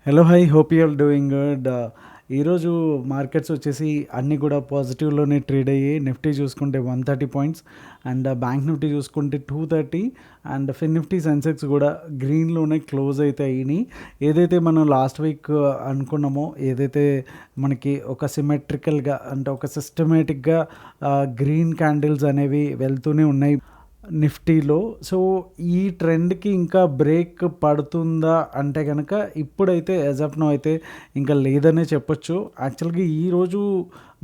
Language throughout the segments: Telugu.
Hello hi hope you are doing good. ఈరోజు మార్కెట్స్ వచ్చేసి అన్నీ కూడా పాజిటివ్లోనే ట్రేడ్ అయ్యాయి. నిఫ్టీ చూసుకుంటే 130 పాయింట్స్ అండ్ బ్యాంక్ నిఫ్టీ చూసుకుంటే 230 అండ్ ఫిన్ నిఫ్టీ సెన్సెక్స్ కూడా గ్రీన్లోనే క్లోజ్ అయితే అయినాయి. ఏదైతే మనం లాస్ట్ వీక్ అనుకున్నామో, ఏదైతే మనకి ఒక సిమెట్రికల్గా అంటే ఒక సిస్టమేటిక్గా గ్రీన్ క్యాండిల్స్ అనేవి వెళ్తూనే ఉన్నాయి నిఫ్టీలో. సో ఈ ట్రెండ్కి ఇంకా బ్రేక్ పడుతుందా అంటే కనుక ఇప్పుడైతే యాజ్ ఆఫ్ నౌ అయితే ఇంకా లేదనే చెప్పొచ్చు. యాక్చువల్గా ఈరోజు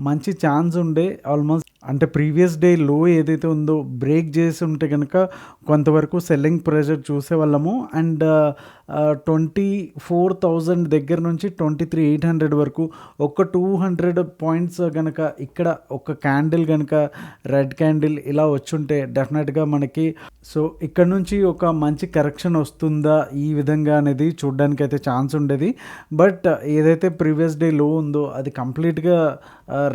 మంచి ఛాన్స్ ఉండే ఆల్మోస్ట్ అంటే ప్రీవియస్ డే లో ఏదైతే ఉందో బ్రేక్ చేసి ఉంటే కనుక కొంతవరకు సెల్లింగ్ ప్రెషర్ చూసేవాళ్ళము. అండ్ 24,000 దగ్గర నుంచి 23,800 వరకు ఒక 200 పాయింట్స్ కనుక ఇక్కడ ఒక క్యాండిల్ కనుక రెడ్ క్యాండిల్ ఇలా వచ్చుంటే డెఫినెట్గా మనకి సో ఇక్కడ నుంచి ఒక మంచి కరెక్షన్ వస్తుందా ఈ విధంగా అనేది చూడడానికి అయితే ఛాన్స్ ఉండేది. బట్ ఏదైతే ప్రీవియస్ డే లో ఉందో అది కంప్లీట్గా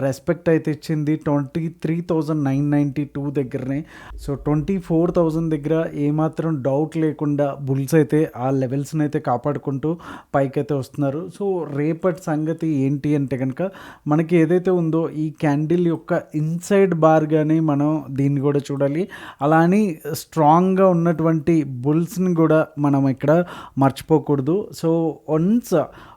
రెస్పెక్ట్ అయితే ఇచ్చింది 23,992 దగ్గరనే. సో 24,000 దగ్గర ఏమాత్రం డౌట్ లేకుండా బుల్స్ అయితే ఆ లెవెల్స్ని అయితే కాపాడుకుంటూ పైకైతే వస్తున్నారు. సో రేపటి సంగతి ఏంటి అంటే కనుక మనకి ఏదైతే ఉందో ఈ క్యాండిల్ యొక్క ఇన్సైడ్ బార్గానే మనం దీన్ని కూడా చూడాలి. అలా అని స్ట్రాంగ్గా ఉన్నటువంటి బుల్స్ని కూడా మనం ఇక్కడ మర్చిపోకూడదు. సో వన్స్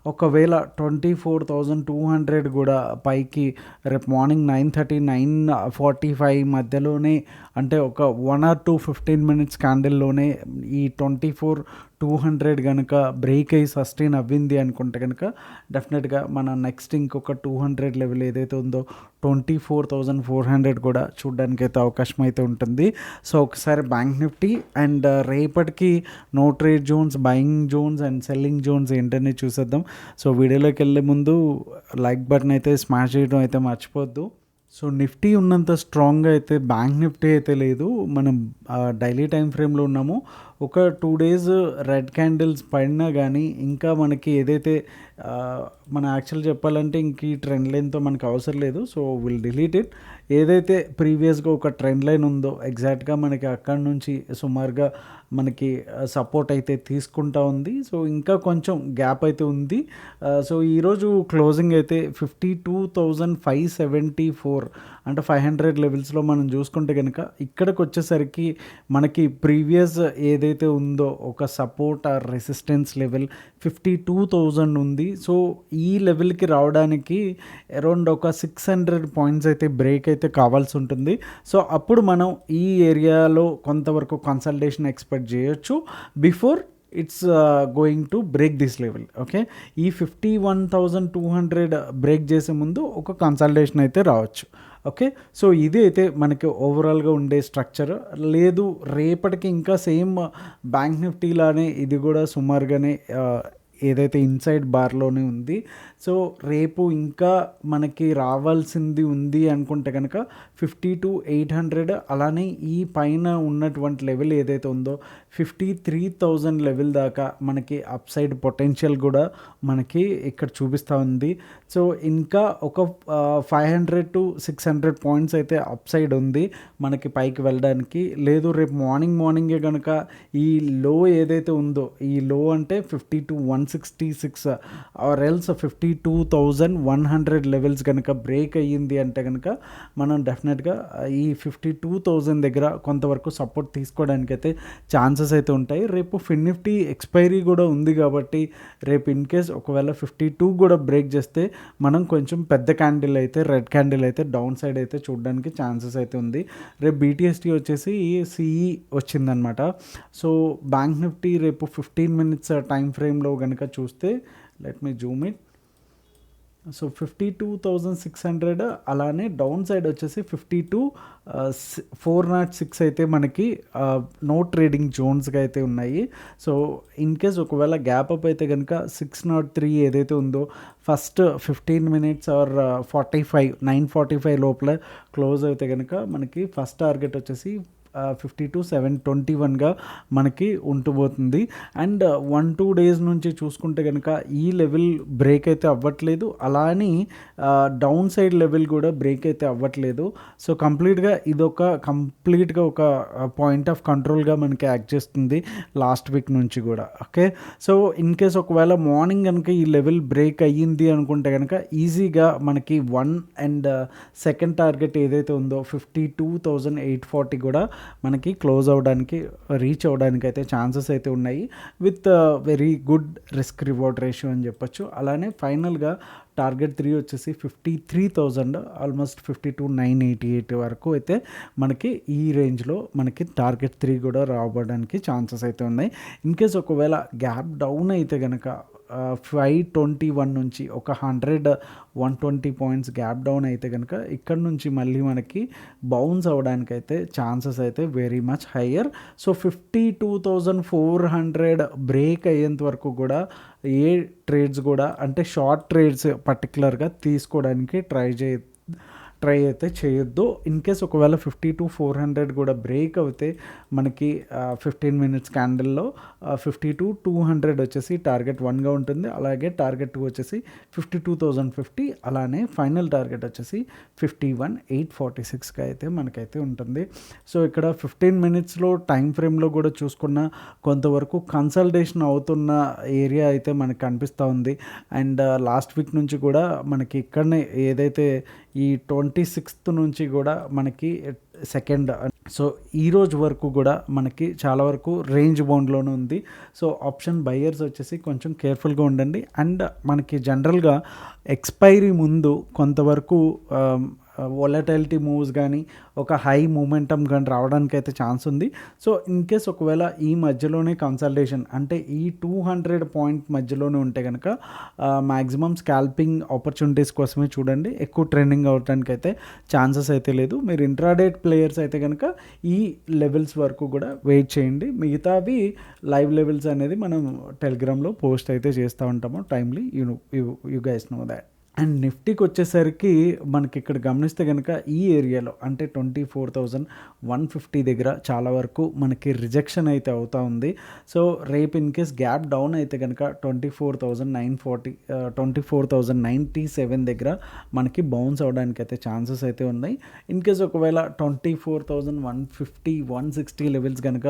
ఒకవేళ 24,200 కూడా పైకి రేపు మార్నింగ్ 9:30 9:45 మధ్యలోనే అంటే ఒక 1 or 2 15 minutes క్యాండిల్లోనే ఈ 24,200 కనుక బ్రేక్ అయ్యి సస్టైన్ అవ్వింది అనుకుంటే కనుక డెఫినెట్గా మన నెక్స్ట్ ఇంకొక 200 లెవెల్ ఏదైతే ఉందో 24,400 కూడా చూడడానికి అయితే అవకాశం అయితే ఉంటుంది. సో ఒకసారి బ్యాంక్ నిఫ్టీ అండ్ రేపటికి no trade zones, buying zones and selling zones ఏంటనే చూసేద్దాం. సో వీడియోలోకి వెళ్ళే ముందు లైక్ బటన్ అయితే స్మాష్ చేయడం అయితే మర్చిపోద్దు. సో నిఫ్టీ ఉన్నంత స్ట్రాంగ్గా అయితే బ్యాంక్ నిఫ్టీ అయితే లేదు. మనం డైలీ టైం ఫ్రేమ్లో ఉన్నాము. ఒక 2 days రెడ్ క్యాండిల్స్ పడినా కానీ ఇంకా మనకి ఏదైతే మన యాక్చువల్ చెప్పాలంటే ఇంక ఈ ట్రెండ్ లైన్తో మనకు అవసరం లేదు. So will delete it. ఏదైతే ప్రీవియస్గా ఒక ట్రెండ్ లైన్ ఉందో ఎగ్జాక్ట్గా మనకి అక్కడి నుంచి సుమారుగా మనకి సపోర్ట్ అయితే తీసుకుంటా ఉంది. సో ఇంకా కొంచెం గ్యాప్ అయితే ఉంది. సో ఈరోజు క్లోజింగ్ అయితే 52,574 అంటే 500 లెవెల్స్లో మనం చూసుకుంటే కనుక ఇక్కడికి వచ్చేసరికి మనకి ప్రీవియస్ ఏదైతే ఉందో ఒక సపోర్ట్ ఆర్ రెసిస్టెన్స్ లెవెల్ 52,000 ఉంది. సో ఈ లెవెల్కి రావడానికి అరౌండ్ ఒక 600 పాయింట్స్ అయితే బ్రేక్ అయితే కావాల్సి ఉంటుంది. సో అప్పుడు మనం ఈ ఏరియాలో కొంతవరకు కన్సల్టేషన్ ఎక్స్పెక్ట్ చేయొచ్చు before it's going to break this level. Okay, ఈ 51,200 బ్రేక్ చేసే ముందు ఒక కన్సల్టేషన్ అయితే రావచ్చు. ఓకే, సో ఇది అయితే మనకి ఓవరాల్గా ఉండే స్ట్రక్చర్. లేదు రేపటికి ఇంకా సేమ్ బ్యాంక్ నిఫ్టీలానే ఇది కూడా సుమారుగానే ఏదైతే ఇన్సైడ్ బార్లోనే ఉంది. సో రేపు ఇంకా మనకి రావాల్సింది ఉంది అనుకుంటే కనుక 52,800 అలానే ఈ పైన ఉన్నటువంటి లెవెల్ ఏదైతే ఉందో 53,000 లెవెల్ దాకా మనకి అప్ సైడ్ పొటెన్షియల్ కూడా మనకి ఇక్కడ చూపిస్తూ ఉంది. సో ఇంకా ఒక 500 to 600 పాయింట్స్ అయితే అప్ సైడ్ ఉంది మనకి పైకి వెళ్ళడానికి. లేదు రేపు మార్నింగే కనుక ఈ లో ఏదైతే ఉందో ఈ లో అంటే 52,166 ఆర్ ఎల్స్ 52,100 లెవెల్స్ కనుక బ్రేక్ అయ్యింది అంటే కనుక మనం డెఫినెట్గా ఈ 52,000 దగ్గర కొంతవరకు సపోర్ట్ తీసుకోవడానికి అయితే ఛాన్సెస్ అయితే ఉంటాయి. రేపు ఫిన్ నిఫ్టీ ఎక్స్పైరీ కూడా ఉంది కాబట్టి రేపు ఇన్ కేస్ ఒకవేళ 52 కూడా బ్రేక్ చేస్తే మనం కొంచెం పెద్ద క్యాండిల్ అయితే రెడ్ క్యాండిల్ అయితే డౌన్ సైడ్ అయితే చూడడానికి ఛాన్సెస్ అయితే ఉంది. రేపు BTST వచ్చేసి CE వచ్చిందనమాట. సో బ్యాంక్ నిఫ్టీ రేపు 15 minutes టైం ఫ్రేమ్లో కనుక చూస్తే let me Zoom it. So 52,600 అలానే డౌన్ సైడ్ వచ్చేసి 52,406 అయితే మనకి నో ట్రేడింగ్ జోన్స్గా అయితే ఉన్నాయి. సో ఇన్ కేస్ ఒకవేళ గ్యాప్ అప్ అయితే కనుక 603 ఏదైతే ఉందో ఫస్ట్ 15 minutes ఆర్ 9:45 లోపల క్లోజ్ అయితే కనుక మనకి ఫస్ట్ టార్గెట్ వచ్చేసి 52,721గా మనకి ఉంటబోతుంది. అండ్ 1-2 డేస్ నుంచి చూసుకుంటే కనుక ఈ లెవెల్ బ్రేక్ అయితే అవ్వట్లేదు, అలా అని డౌన్ సైడ్ లెవెల్ కూడా బ్రేక్ అయితే అవ్వట్లేదు. సో కంప్లీట్గా ఒక పాయింట్ ఆఫ్ కంట్రోల్గా మనకి యాక్ట్ చేస్తుంది లాస్ట్ వీక్ నుంచి కూడా. ఓకే, సో ఇన్ కేస్ ఒకవేళ మార్నింగ్ కనుక ఈ లెవెల్ బ్రేక్ అయ్యింది అనుకుంటే కనుక ఈజీగా మనకి 1 అండ్ సెకండ్ టార్గెట్ ఏదైతే ఉందో 52,840 కూడా మనకి క్లోజ్ అవ్వడానికి, రీచ్ అవ్వడానికి అయితే ఛాన్సెస్ అయితే ఉన్నాయి with very good risk reward ratio అని చెప్పొచ్చు. అలానే ఫైనల్గా టార్గెట్ 3 వచ్చేసి 53,000, ఆల్మోస్ట్ 52,988 వరకు అయితే మనకి ఈ రేంజ్లో మనకి టార్గెట్ 3 కూడా రావడానికి ఛాన్సెస్ అయితే ఉన్నాయి. ఇన్ కేస్ ఒకవేళ గ్యాప్ డౌన్ అయితే కనుక 521 నుంచి ఒక 120 పాయింట్స్ గ్యాప్ డౌన్ అయితే కనుక ఇక్కడ నుంచి మళ్ళీ మనకి బౌన్స్ అవ్వడానికి అయితే ఛాన్సెస్ అయితే very much higher. So 52,400 break అయ్యేంత వరకు కూడా ఏ ట్రేడ్స్ కూడా, అంటే షార్ట్ ట్రేడ్స్ పర్టికులర్గా తీసుకోవడానికి ట్రై అయితే చేయొద్దు. ఇన్ కేస్ ఒకవేళ 52,400 కూడా బ్రేక్ అవుతే మనకి 15 మినిట్స్ క్యాండిల్లో 52,200 వచ్చేసి టార్గెట్ 1గా ఉంటుంది. అలాగే టార్గెట్ 2 వచ్చేసి 52,050, అలానే ఫైనల్ టార్గెట్ వచ్చేసి 51,846గా అయితే మనకైతే ఉంటుంది. సో ఇక్కడ 15 మినిట్స్లో టైం ఫ్రేమ్లో కూడా చూసుకున్న కొంతవరకు కన్సల్టేషన్ అవుతున్న ఏరియా అయితే మనకు కనిపిస్తూ ఉంది. అండ్ లాస్ట్ వీక్ నుంచి కూడా మనకి ఇక్కడనే ఏదైతే ఈ 26th నుంచి కూడా మనకి సెకండ్, సో ఈరోజు వరకు కూడా మనకి చాలా వరకు రేంజ్ బౌండ్లోనే ఉంది. సో ఆప్షన్ బయర్స్ వచ్చేసి కొంచెం కేర్ఫుల్గా ఉండండి. అండ్ మనకి జనరల్గా ఎక్స్పైరీ ముందు కొంతవరకు వొలటైలిటీ మూవ్స్ కానీ ఒక హై మూమెంటం కానీ రావడానికి అయితే ఛాన్స్ ఉంది. సో ఇన్ కేస్ ఒకవేళ ఈ మధ్యలోనే కన్సల్టేషన్, అంటే ఈ 200 పాయింట్ మధ్యలోనే ఉంటే కనుక మ్యాక్సిమం స్కాల్పింగ్ ఆపర్చునిటీస్ కోసమే చూడండి, ఎక్కువ ట్రెండింగ్ అవడానికి అయితే ఛాన్సెస్ అయితే లేదు. మీరు ఇంట్రాడేట్ ప్లేయర్స్ అయితే కనుక ఈ లెవెల్స్ వరకు కూడా వెయిట్ చేయండి. మిగతావి లైవ్ లెవెల్స్ అనేది మనం టెలిగ్రామ్లో పోస్ట్ అయితే చేస్తూ ఉంటాము timely. You guys know that. And నిఫ్టీకి వచ్చేసరికి మనకి ఇక్కడ గమనిస్తే కనుక ఈ ఏరియాలో అంటే 24,150 దగ్గర చాలా వరకు మనకి రిజెక్షన్ అయితే అవుతూ ఉంది. సో రేపు ఇన్ కేస్ గ్యాప్ డౌన్ అయితే కనుక 24,940, 24,097 దగ్గర మనకి బౌన్స్ అవడానికి అయితే ఛాన్సెస్ అయితే ఉన్నాయి. ఇన్ కేస్ ఒకవేళ 24,150, 160 లెవెల్స్ కనుక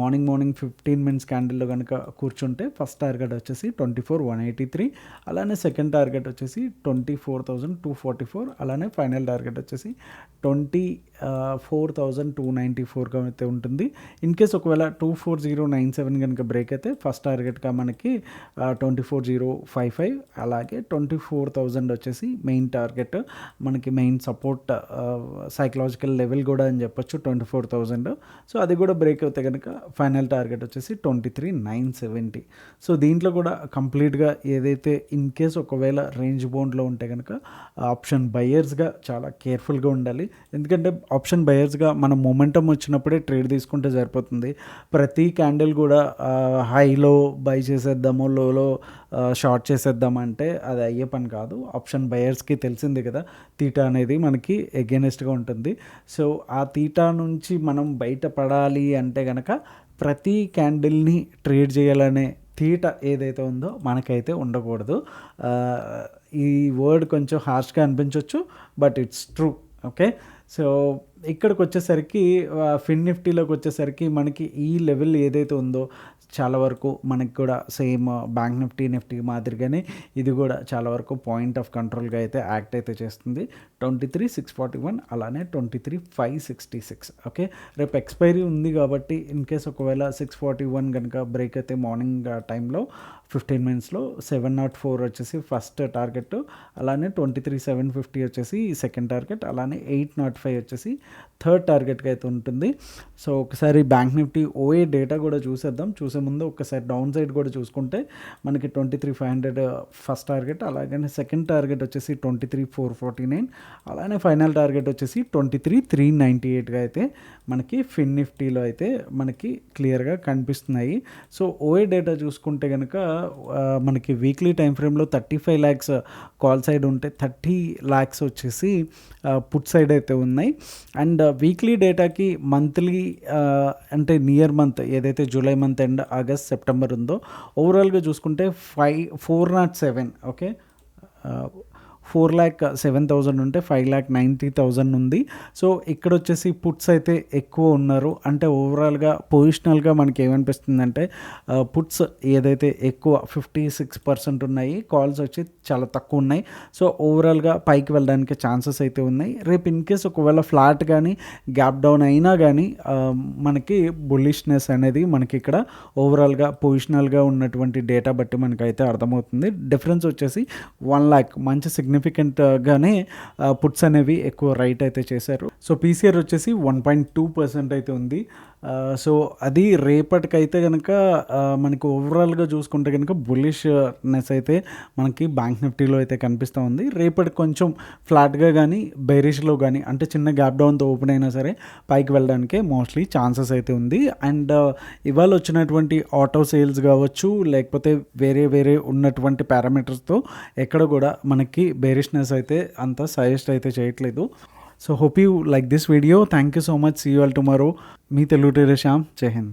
మార్నింగ్ 15 మినిట్స్ క్యాండిల్లో కనుక కూర్చుంటే ఫస్ట్ టార్గెట్ వచ్చేసి 24,183, అలానే సెకండ్ టార్గెట్ వచ్చేసి 24,244, అలానే ఫైనల్ టార్గెట్ వచ్చేసి 24,294గా అయితే ఉంటుంది. ఇన్ కేస్ ఒకవేళ 24097 కనుక బ్రేక్ అయితే ఫస్ట్ టార్గెట్గా మనకి 24,055, అలాగే 24,000 వచ్చేసి మెయిన్ టార్గెట్, మనకి మెయిన్ సపోర్ట్ సైకలాజికల్ లెవెల్ కూడా అని చెప్పొచ్చు 24,000. సో అది కూడా బ్రేక్ అవుతే కనుక ఫైనల్ టార్గెట్ వచ్చేసి 23,970. సో దీంట్లో కూడా కంప్లీట్గా ఏదైతే ఇన్ కేస్ ఒకవేళ రేంజ్ బౌండ్లో ఉంటే కనుక ఆప్షన్ బయర్స్గా చాలా కేర్ఫుల్గా ఉండాలి. ఎందుకంటే ఆప్షన్ బయర్స్గా మన మొమెంటం వచ్చినప్పుడే ట్రేడ్ తీసుకుంటే సరిపోతుంది. ప్రతి క్యాండిల్ కూడా హైలో బై చేసేద్దాము, లోలో షార్ట్ చేసేద్దామంటే అది అయ్యే పని కాదు. ఆప్షన్ బయర్స్కి తెలిసింది కదా, తీటా అనేది మనకి ఎగెనెస్ట్గా ఉంటుంది. సో ఆ తీటా నుంచి మనం బయటపడాలి అంటే కనుక ప్రతి క్యాండిల్ని ట్రేడ్ చేయాలనే తీట ఏదైతే ఉందో మనకైతే ఉండకూడదు. ఈ వర్డ్ కొంచెం హార్ష్గా అనిపించవచ్చు, but it's true. Okay, so ఇక్కడికి వచ్చేసరికి ఫిన్ నిఫ్టీలోకి వచ్చేసరికి మనకి ఈ లెవెల్ ఏదైతే ఉందో చాలా వరకు మనకి కూడా సేమ్ బ్యాంక్ నిఫ్టీ మాదిరిగానే ఇది కూడా చాలా వరకు పాయింట్ ఆఫ్ కంట్రోల్గా అయితే యాక్ట్ అయితే చేస్తుంది. 23,641, అలానే 23,566. ఓకే, రేపు ఎక్స్పైరీ ఉంది కాబట్టి ఇన్ కేస్ ఒకవేళ 641 కనుక బ్రేక్ అయితే మార్నింగ్ టైంలో 15 మినిట్స్లో 704 వచ్చేసి ఫస్ట్ టార్గెట్, అలానే 23,750 వచ్చేసి సెకండ్ టార్గెట్, అలానే 805 వచ్చేసి థర్డ్ టార్గెట్గా అయితే ఉంటుంది. సో ఒకసారి బ్యాంక్ నిఫ్టీ ఓఏ డేటా కూడా చూసే ముందు ఒకసారి డౌన్ సైడ్ కూడా చూసుకుంటే మనకి 23,500 ఫస్ట్ టార్గెట్, అలాగే సెకండ్ టార్గెట్ వచ్చేసి 23,449, అలానే ఫైనల్ టార్గెట్ వచ్చేసి 23,398గా అయితే మనకి ఫిన్ నిఫ్టీలో అయితే మనకి క్లియర్గా కనిపిస్తున్నాయి. సో ఓఏ డేటా చూసుకుంటే కనుక మనకి వీక్లీ టైం ఫ్రేమ్లో 35 lakhs కాల్ సైడ్ ఉంటే 30 lakhs వచ్చేసి పుట్ సైడ్ అయితే ఉన్నాయి. అండ్ వీక్లీ డేటాకి మంత్లీ అంటే నియర్ మంత్ ఏదైతే July month and August September ఉందో ఓవరాల్గా చూసుకుంటే 407 ఓకే 4,07,000 ఉంటే 5,90,000 ఉంది. సో ఇక్కడ వచ్చేసి పుట్స్ అయితే ఎక్కువ ఉన్నారు. అంటే ఓవరాల్గా పొజిషనల్గా మనకి ఏమనిపిస్తుందంటే పుట్స్ ఏదైతే ఎక్కువ 56% ఉన్నాయి, కాల్స్ వచ్చి చాలా తక్కువ ఉన్నాయి. సో ఓవరాల్గా పైకి వెళ్ళడానికి ఛాన్సెస్ అయితే ఉన్నాయి. రేపు ఇన్ కేస్ ఒకవేళ ఫ్లాట్ కానీ గ్యాప్ డౌన్ అయినా కానీ మనకి బుల్లిష్నెస్ అనేది మనకి ఇక్కడ ఓవరాల్గా పొజిషనల్గా ఉన్నటువంటి డేటా బట్టి మనకైతే అర్థమవుతుంది. డిఫరెన్స్ వచ్చేసి 1 lakh మంచి సిగ్నిఫికెంట్గానే పుట్స్ అనేవి ఎక్కువ రైట్ అయితే చేశారు. సో పీసీఆర్ వచ్చేసి 1.2% అయితే ఉంది. సో అది రేపటికైతే కనుక మనకి ఓవరాల్గా చూసుకుంటే కనుక బుల్లిష్నెస్ అయితే మనకి బ్యాంక్ నిఫ్టీలో అయితే కనిపిస్తూ ఉంది. రేపటి కొంచెం ఫ్లాట్గా కానీ బెరిష్లో కానీ అంటే చిన్న గ్యాప్ డౌన్తో ఓపెన్ అయినా సరే పైకి వెళ్ళడానికే మోస్ట్లీ ఛాన్సెస్ అయితే ఉంది. అండ్ ఇవాళ వచ్చినటువంటి ఆటో సేల్స్ కావచ్చు లేకపోతే వేరే ఉన్నటువంటి పారామీటర్స్తో ఎక్కడ కూడా మనకి బెరిష్నెస్ అయితే అంత సజెస్ట్ అయితే చేయట్లేదు. So hope you like this video. Thank you so much. See you all tomorrow. Me Telugu trader Shyam. జై హింద్.